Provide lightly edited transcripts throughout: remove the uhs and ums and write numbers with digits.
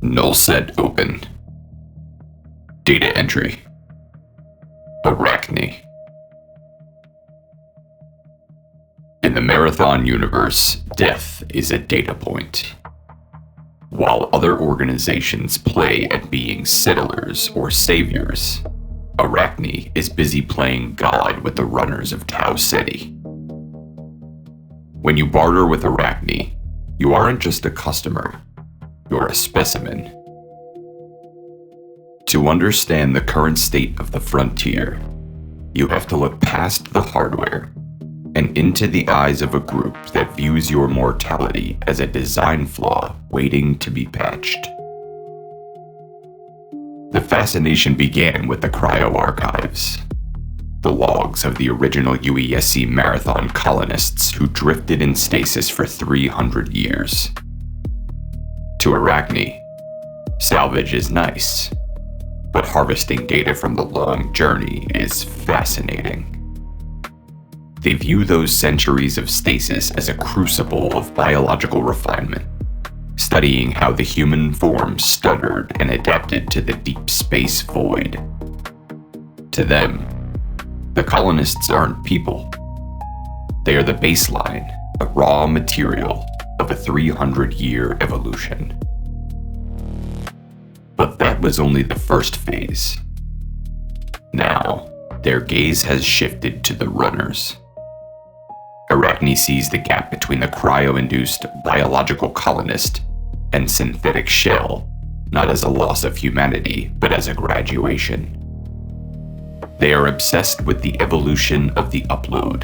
NULLSET open. Data entry. Arachne. In the Marathon universe, death is a data point. While other organizations play at being settlers or saviors, Arachne is busy playing God with the runners of Tau Ceti. When you barter with Arachne, you aren't just a customer, you're a specimen. To understand the current state of the frontier, you have to look past the hardware and into the eyes of a group that views your mortality as a design flaw waiting to be patched. The fascination began with the cryo archives, the logs of the original UESC Marathon colonists who drifted in stasis for 300 years. To Arachne, salvage is nice, but harvesting data from the long journey is fascinating. They view those centuries of stasis as a crucible of biological refinement, studying how the human form stuttered and adapted to the deep space void. To them, the colonists aren't people. They are the baseline, a raw material of a 300-year evolution. But that was only the first phase. Now, their gaze has shifted to the runners. Arachne sees the gap between the cryo-induced biological colonist and synthetic shell, not as a loss of humanity, but as a graduation. They are obsessed with the evolution of the upload,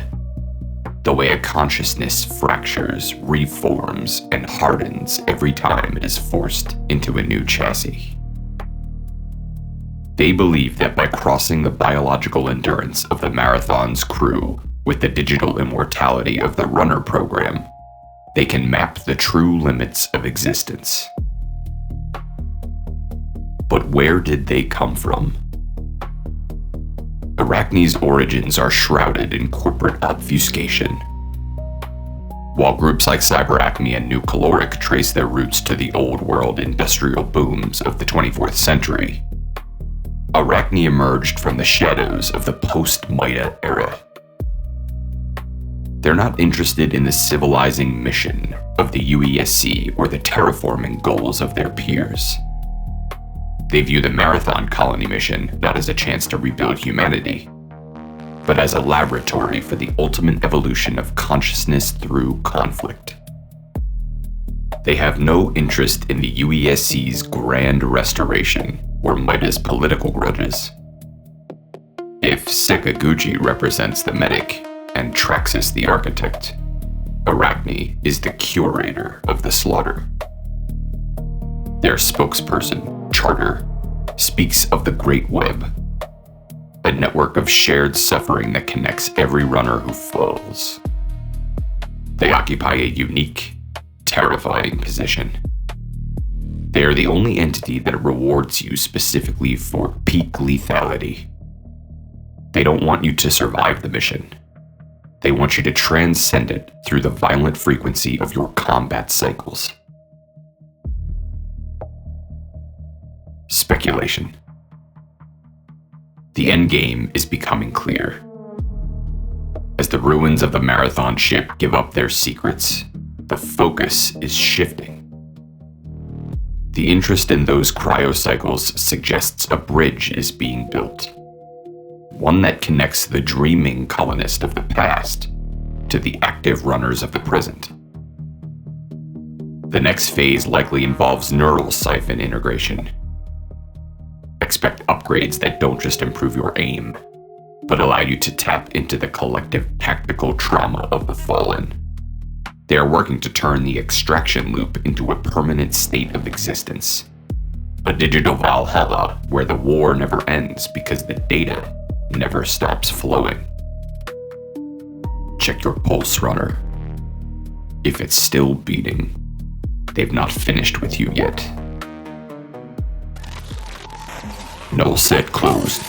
the way a consciousness fractures, reforms, and hardens every time it is forced into a new chassis. They believe that by crossing the biological endurance of the Marathon's crew with the digital immortality of the runner program, they can map the true limits of existence. But where did they come from? Arachne's origins are shrouded in corporate obfuscation. While groups like CyberAcme and New Caloric trace their roots to the old world industrial booms of the 24th century, Arachne emerged from the shadows of the post-Mida era. They're not interested in the civilizing mission of the UESC or the terraforming goals of their peers. They view the Marathon colony mission not as a chance to rebuild humanity, but as a laboratory for the ultimate evolution of consciousness through conflict. They have no interest in the UESC's grand restoration or Mida's political grudges. If Sekaguchi represents the medic and Traxxas the architect, Arachne is the curator of the slaughter. Their spokesperson, Charter, speaks of the Great Web, a network of shared suffering that connects every runner who falls. They occupy a unique, terrifying position. They are the only entity that rewards you specifically for peak lethality. They don't want you to survive the mission. They want you to transcend it through the violent frequency of your combat cycles. Speculation. The endgame is becoming clear. As the ruins of the Marathon ship give up their secrets, the focus is shifting. The interest in those cryocycles suggests a bridge is being built. One that connects the dreaming colonist of the past to the active runners of the present. The next phase likely involves neural siphon integration. Expect upgrades that don't just improve your aim, but allow you to tap into the collective tactical trauma of the fallen. They are working to turn the extraction loop into a permanent state of existence. A digital Valhalla where the war never ends because the data never stops flowing. Check your pulse, runner. If it's still beating, they've not finished with you yet. NULLSET closed.